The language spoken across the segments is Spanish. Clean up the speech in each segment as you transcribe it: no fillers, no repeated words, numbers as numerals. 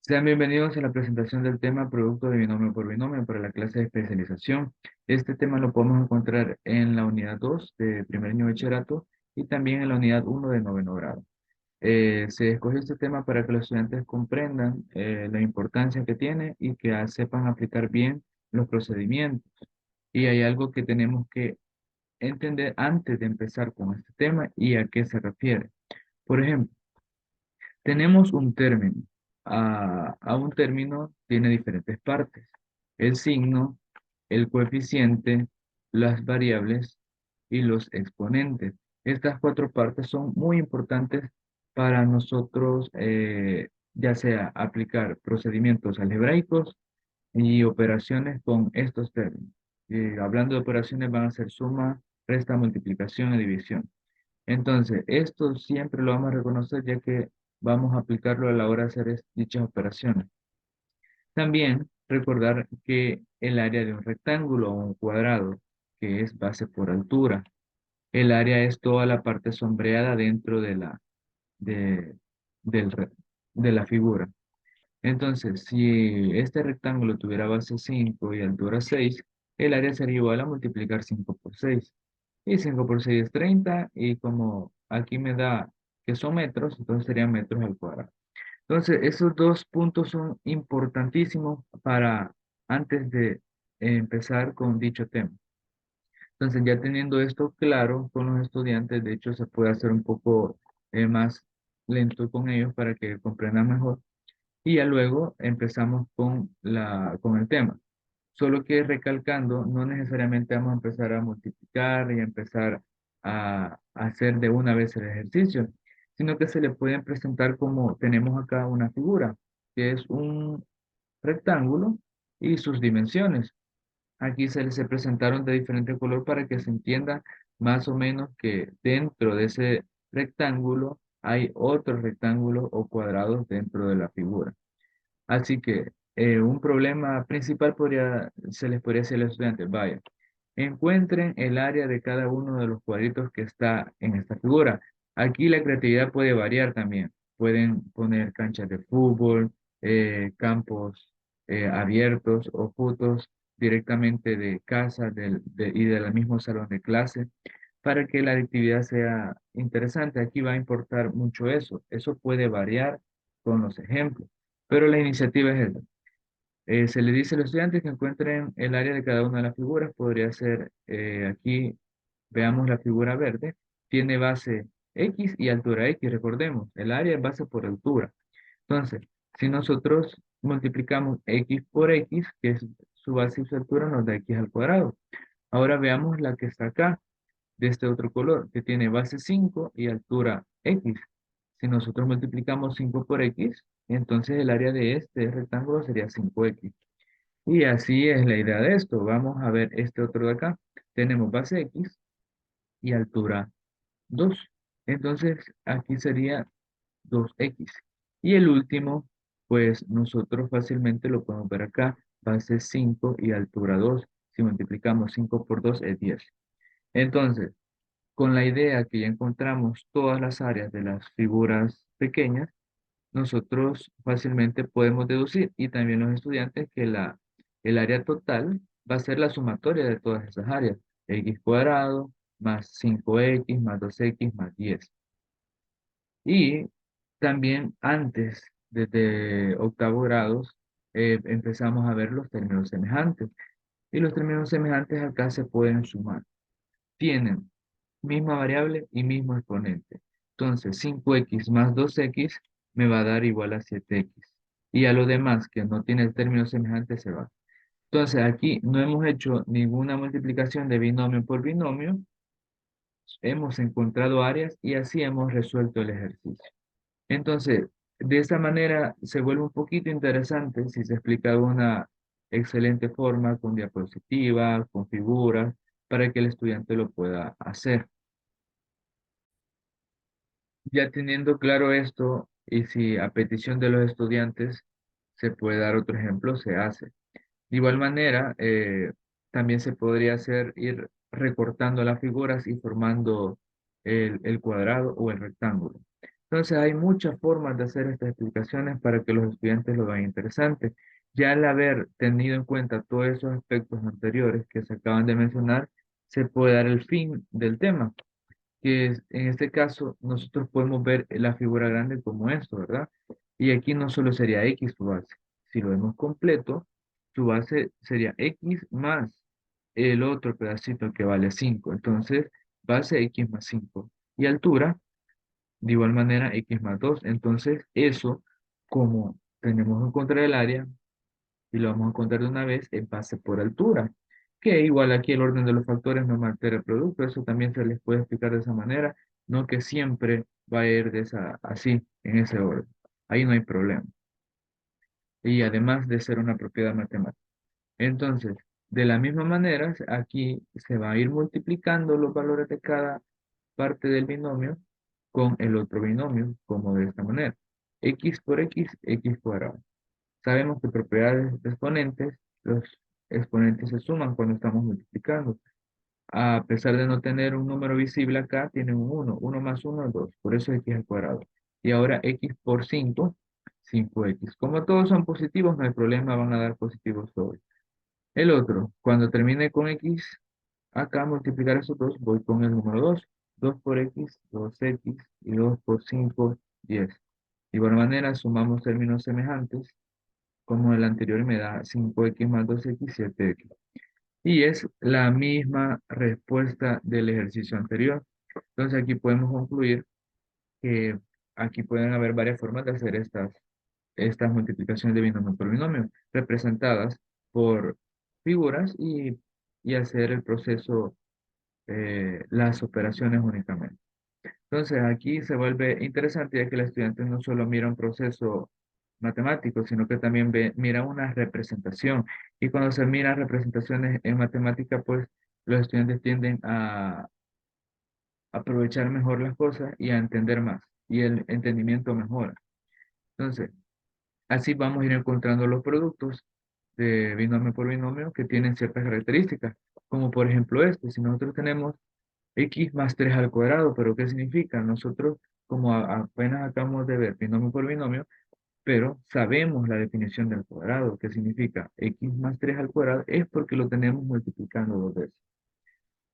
Sean bienvenidos a la presentación del tema Producto de binomio por binomio para la clase de especialización. Este tema lo podemos encontrar en la unidad 2 de primer año de bachillerato y también en la unidad 1 de noveno grado. Se escogió este tema para que los estudiantes comprendan la importancia que tiene y que sepan aplicar bien los procedimientos. Y hay algo que tenemos que entender antes de empezar con este tema y a qué se refiere. Por ejemplo, tenemos un término. A un término tiene diferentes partes. El signo, el coeficiente, las variables y los exponentes. Estas cuatro partes son muy importantes para nosotros, ya sea aplicar procedimientos algebraicos y operaciones con estos términos. Hablando de operaciones, van a ser suma, resta, multiplicación y división. Entonces, esto siempre lo vamos a reconocer ya que vamos a aplicarlo a la hora de hacer dichas operaciones. También recordar que el área de un rectángulo o un cuadrado, que es base por altura, el área es toda la parte sombreada dentro de, del re- de la figura. Entonces, si este rectángulo tuviera base 5 y altura 6, el área sería igual a multiplicar 5 por 6. Y 5 por 6 es 30, y como aquí me da que son metros, entonces serían metros al cuadrado. Entonces, esos dos puntos son importantísimos para antes de empezar con dicho tema. Entonces, ya teniendo esto claro con los estudiantes, de hecho, se puede hacer un poco más lento con ellos para que comprendan mejor. Y ya luego empezamos con el tema. Solo que recalcando, no necesariamente vamos a empezar a multiplicar y a empezar a hacer de una vez el ejercicio, sino que se le pueden presentar como tenemos acá una figura, que es un rectángulo y sus dimensiones. Aquí se presentaron de diferente color para que se entienda más o menos que dentro de ese rectángulo hay otros rectángulos o cuadrados dentro de la figura. Así que un problema principal se les podría decir a los estudiantes, vaya, encuentren el área de cada uno de los cuadritos que está en esta figura. Aquí la creatividad puede variar también. Pueden poner canchas de fútbol, campos abiertos o fotos directamente de casa y del mismo salón de clase para que la actividad sea interesante. Aquí va a importar mucho eso. Eso puede variar con los ejemplos, pero la iniciativa es esta. Se le dice a los estudiantes que encuentren el área de cada una de las figuras. Podría ser, aquí veamos la figura verde, tiene base X y altura X, recordemos, el área es base por altura. Entonces, si nosotros multiplicamos X por X, que es su base y su altura, nos da X al cuadrado. Ahora veamos la que está acá, de este otro color, que tiene base 5 y altura X. Si nosotros multiplicamos 5 por X, entonces el área de este rectángulo sería 5X. Y así es la idea de esto. Vamos a ver este otro de acá. Tenemos base X y altura 2. Entonces aquí sería 2X. Y el último, pues nosotros fácilmente lo podemos ver acá. Base 5 y altura 2. Si multiplicamos 5 por 2 es 10. Entonces, con la idea que ya encontramos todas las áreas de las figuras pequeñas, nosotros fácilmente podemos deducir, y también los estudiantes, que el área total va a ser la sumatoria de todas esas áreas. X cuadrado más 5X más 2X más 10. Y también antes, desde octavo grados, empezamos a ver los términos semejantes. Y los términos semejantes acá se pueden sumar. Tienen misma variable y mismo exponente. Entonces, 5X más 2X me va a dar igual a 7X. Y a lo demás que no tiene el término semejante se va. Entonces, aquí no hemos hecho ninguna multiplicación de binomio por binomio. Hemos encontrado áreas y así hemos resuelto el ejercicio. Entonces, de esta manera se vuelve un poquito interesante si se explica de una excelente forma, con diapositivas, con figuras, para que el estudiante lo pueda hacer. Ya teniendo claro esto, y si a petición de los estudiantes se puede dar otro ejemplo, se hace. De igual manera, también se podría hacer ir recortando las figuras y formando el cuadrado o el rectángulo. Entonces hay muchas formas de hacer estas explicaciones para que los estudiantes lo vean interesante. Ya al haber tenido en cuenta todos esos aspectos anteriores que se acaban de mencionar, se puede dar el fin del tema, que en este caso nosotros podemos ver la figura grande como esto, ¿verdad? Y aquí no solo sería X su base. Si lo vemos completo, su base sería X más el otro pedacito que vale 5. Entonces, base X más 5. Y altura, de igual manera, X más 2. Entonces, eso, como tenemos que encontrar el área, y lo vamos a encontrar de una vez, es base por altura. Que igual aquí el orden de los factores no altera el producto, eso también se les puede explicar de esa manera, no que siempre va a ir de esa, así, en ese orden. Ahí no hay problema. Y además de ser una propiedad matemática. Entonces, de la misma manera, aquí se va a ir multiplicando los valores de cada parte del binomio con el otro binomio, como de esta manera. X por X, X cuadrado. Sabemos que propiedades de exponentes, los exponentes se suman cuando estamos multiplicando. A pesar de no tener un número visible acá, tienen un 1. 1 más 1 es 2. Por eso X al cuadrado. Y ahora X por 5, 5X. Como todos son positivos, no hay problema, van a dar positivos todos. El otro, cuando termine con X, acá multiplicar esos dos, voy con el número 2. 2 por X, 2X, y 2 por 5, 10. De igual manera, sumamos términos semejantes como el anterior me da 5X más 2X, 7X. Y es la misma respuesta del ejercicio anterior. Entonces aquí podemos concluir que aquí pueden haber varias formas de hacer estas multiplicaciones de binomio por binomio, representadas por figuras y hacer el proceso, las operaciones únicamente. Entonces, aquí se vuelve interesante ya que el estudiante no solo mira un proceso matemático, sino que también mira una representación. Y cuando se mira representaciones en matemática, pues los estudiantes tienden a aprovechar mejor las cosas y a entender más. Y el entendimiento mejora. Entonces, así vamos a ir encontrando los productos de binomio por binomio que tienen ciertas características, como por ejemplo este. Si nosotros tenemos X más 3 al cuadrado, pero ¿qué significa? Nosotros, como apenas acabamos de ver binomio por binomio, pero sabemos la definición del cuadrado, ¿qué significa? X más 3 al cuadrado es porque lo tenemos multiplicando dos veces.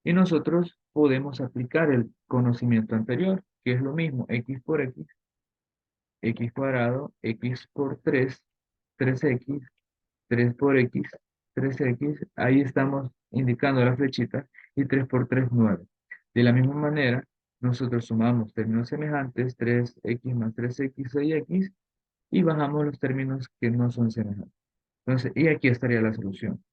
Y nosotros podemos aplicar el conocimiento anterior, que es lo mismo, X por X, X cuadrado, X por 3, 3X, 3 por X, 3X, ahí estamos indicando la flechita, y 3 por 3, 9. De la misma manera, nosotros sumamos términos semejantes, 3X más 3X, 6X, y bajamos los términos que no son semejantes. Entonces, y aquí estaría la solución.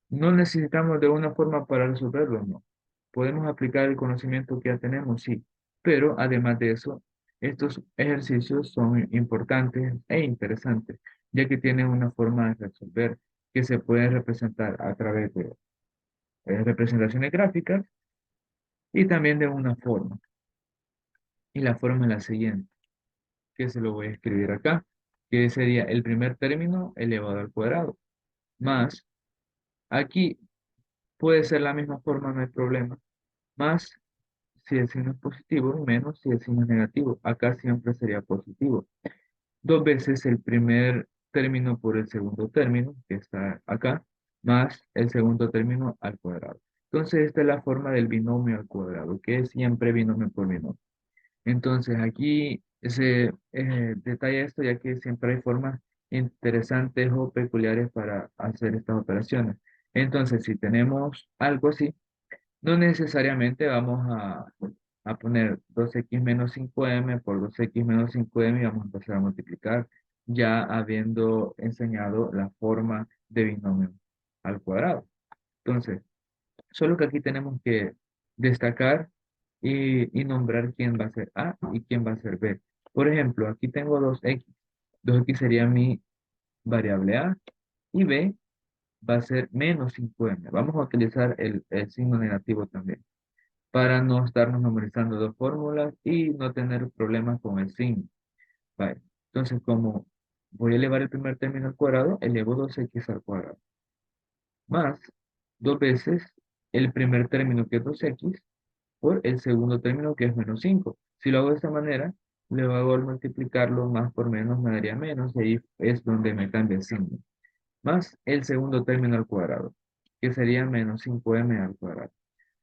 No necesitamos de una forma para resolverlo, no. Podemos aplicar el conocimiento que ya tenemos, sí, pero además de eso, estos ejercicios son importantes e interesantes, ya que tienen una forma de resolver que se puede representar a través de representaciones gráficas y también de una forma. Y la forma es la siguiente, que se lo voy a escribir acá, que sería el primer término elevado al cuadrado, más, aquí puede ser la misma forma, no hay problema, más si el signo es positivo, menos si el signo es negativo. Acá siempre sería positivo. Dos veces el primer término por el segundo término, que está acá, más el segundo término al cuadrado. Entonces, esta es la forma del binomio al cuadrado, que es siempre binomio por binomio. Entonces, aquí se detalla esto, ya que siempre hay formas interesantes o peculiares para hacer estas operaciones. Entonces, si tenemos algo así, no necesariamente vamos a poner 2x menos 5m por 2x menos 5m y vamos a empezar a multiplicar, ya habiendo enseñado la forma de binomio al cuadrado. Entonces, solo que aquí tenemos que destacar y nombrar quién va a ser A y quién va a ser B. Por ejemplo, aquí tengo 2x. 2x sería mi variable A y B va a ser menos 5m. Vamos a utilizar el signo negativo también para no estarnos memorizando dos fórmulas y no tener problemas con el signo. Vale. Entonces, como voy a elevar el primer término al cuadrado, elevo 2x al cuadrado, más dos veces el primer término que es 2x por el segundo término que es menos 5. Si lo hago de esta manera, Luego al multiplicarlo más por menos me daría menos, y ahí es donde me cambia el signo. Más el segundo término al cuadrado, que sería menos 5m al cuadrado.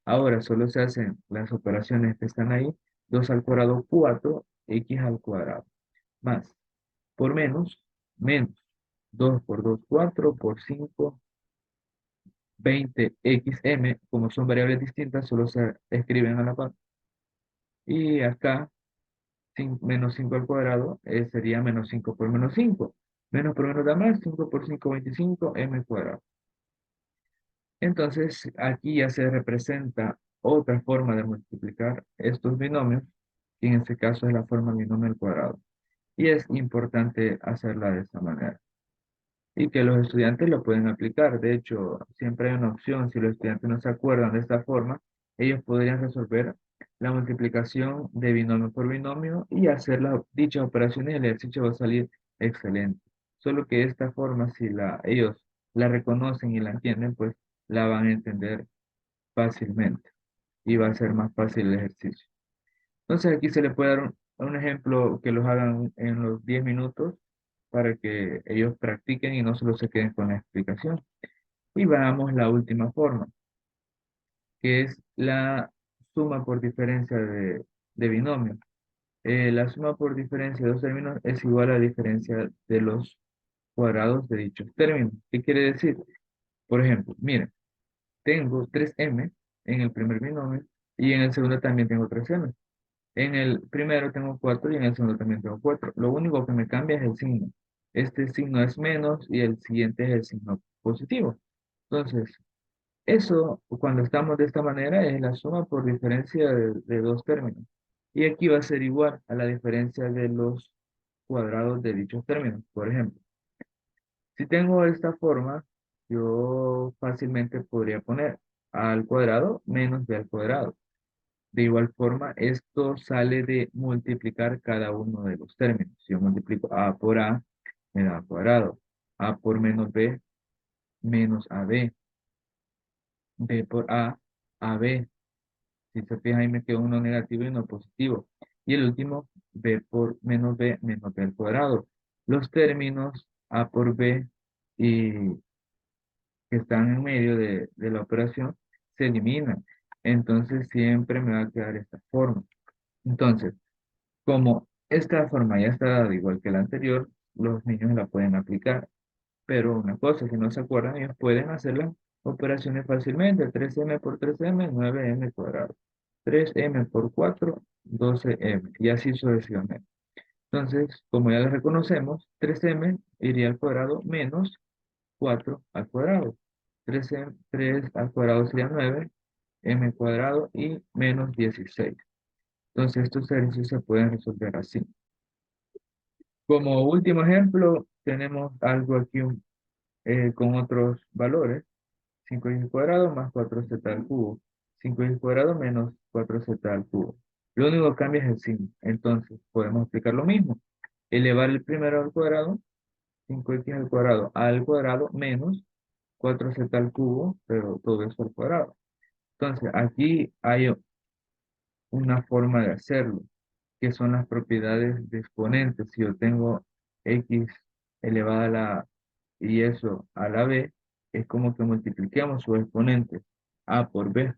Ahora solo se hacen las operaciones que están ahí, 2 al cuadrado, 4x al cuadrado, más, por menos, menos, 2 por 2 4 por 5 20xm, como son variables distintas, solo se escriben a la par. Y acá, menos 5 al cuadrado, sería menos 5 por menos 5. Menos por menos da más, 5 por 5 25 m cuadrado. Entonces, aquí ya se representa otra forma de multiplicar estos binomios, y en este caso es la forma binomio al cuadrado. Y es importante hacerla de esta manera. Y que los estudiantes lo pueden aplicar. De hecho, siempre hay una opción, si los estudiantes no se acuerdan de esta forma, ellos podrían resolver la multiplicación de binomio por binomio y hacer dichas operaciones y el ejercicio va a salir excelente. Solo que esta forma, si ellos la reconocen y la entienden, pues la van a entender fácilmente y va a ser más fácil el ejercicio. Entonces aquí se le puede dar un ejemplo que los hagan en los 10 minutos para que ellos practiquen y no solo se queden con la explicación. Y veamos la última forma, que es la suma por diferencia de binomios. La suma por diferencia de dos términos es igual a la diferencia de los cuadrados de dichos términos. ¿Qué quiere decir? Por ejemplo, miren, tengo 3m en el primer binomio y en el segundo también tengo 3m. En el primero tengo 4 y en el segundo también tengo 4. Lo único que me cambia es el signo. Este signo es menos y el siguiente es el signo positivo. Entonces, eso cuando estamos de esta manera es la suma por diferencia de dos términos. Y aquí va a ser igual a la diferencia de los cuadrados de dichos términos. Por ejemplo, si tengo esta forma, yo fácilmente podría poner a al cuadrado menos b al cuadrado. De igual forma, esto sale de multiplicar cada uno de los términos. Si yo multiplico a por a, me da a cuadrado. A por menos b, menos ab. B por a, ab. Si se fijan, ahí me quedó uno negativo y uno positivo. Y el último, b por menos b al cuadrado. Los términos a por b y que están en medio de la operación se eliminan. Entonces siempre me va a quedar esta forma. Entonces, como esta forma ya está dada igual que la anterior, los niños la pueden aplicar. Pero una cosa, si no se acuerdan, ellos pueden hacer las operaciones fácilmente. 3m por 3m, 9m cuadrado. 3m por 4, 12m. Y así sucesivamente. Entonces, como ya lo reconocemos, 3m iría al cuadrado menos 4 al cuadrado. 3 al cuadrado sería 9, m cuadrado y menos 16. Entonces, estos ejercicios se pueden resolver así. Como último ejemplo, tenemos algo aquí con otros valores. 5x al cuadrado más 4z al cubo. 5x al cuadrado menos 4z al cubo. Lo único que cambia es el signo. Entonces, podemos explicar lo mismo. Elevar el primero al cuadrado, 5x al cuadrado menos 4z al cubo, pero todo eso al cuadrado. Entonces, aquí hay una forma de hacerlo, que son las propiedades de exponentes. Si yo tengo x elevada a la y eso a la b, es como que multipliquemos sus exponentes a por b.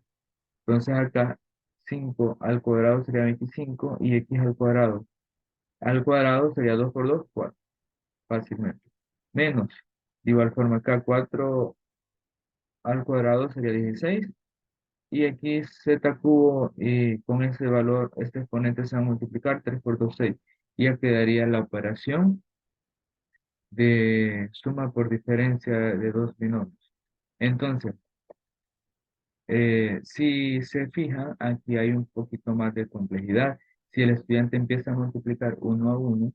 Entonces acá 5 al cuadrado sería 25 y x al cuadrado sería 2 por 2 4, fácilmente. Menos, de igual forma acá 4 al cuadrado sería 16 y aquí z cubo y con ese valor, este exponente se va a multiplicar 3 por 2 6. Y ya quedaría la operación de suma por diferencia de dos binomios. Entonces, si se fijan, aquí hay un poquito más de complejidad. Si el estudiante empieza a multiplicar uno a uno,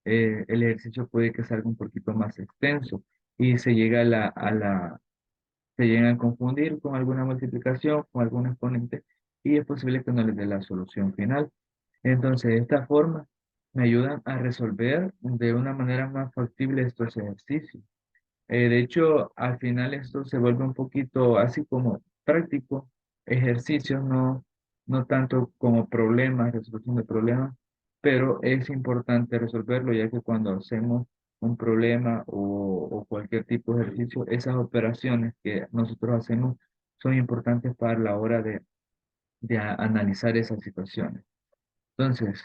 el ejercicio puede que salga un poquito más extenso y se llegan a confundir con alguna multiplicación, con algún exponente, y es posible que no les dé la solución final. Entonces, de esta forma, me ayudan a resolver de una manera más factible estos ejercicios. De hecho, al final esto se vuelve un poquito así como práctico, ejercicio, no tanto como problemas, resolución de problemas, pero es importante resolverlo ya que cuando hacemos un problema o cualquier tipo de ejercicio, esas operaciones que nosotros hacemos son importantes para la hora de analizar esas situaciones. Entonces,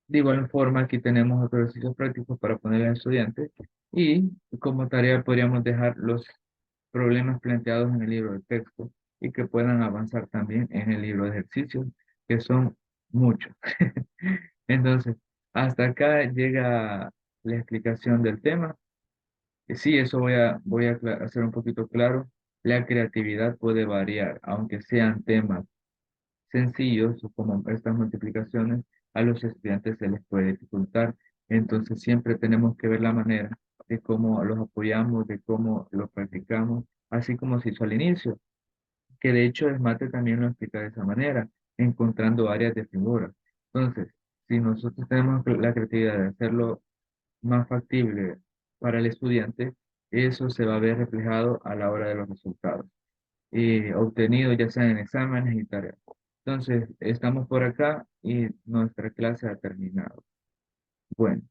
de igual forma, aquí tenemos otros ejercicios prácticos para poner al estudiante y como tarea podríamos dejar los problemas planteados en el libro de texto y que puedan avanzar también en el libro de ejercicios, que son muchos. Entonces, hasta acá llega la explicación del tema. Sí, eso voy a hacer un poquito claro. La creatividad puede variar, aunque sean temas sencillos como estas multiplicaciones, a los estudiantes se les puede dificultar. Entonces siempre tenemos que ver la manera de cómo los apoyamos, de cómo lo practicamos, así como se hizo al inicio, que de hecho el mate también lo explica de esa manera, encontrando áreas de figura. Entonces, si nosotros tenemos la creatividad de hacerlo más factible para el estudiante, eso se va a ver reflejado a la hora de los resultados obtenidos, ya sean en exámenes y tareas. Entonces, estamos por acá y nuestra clase ha terminado. Bueno.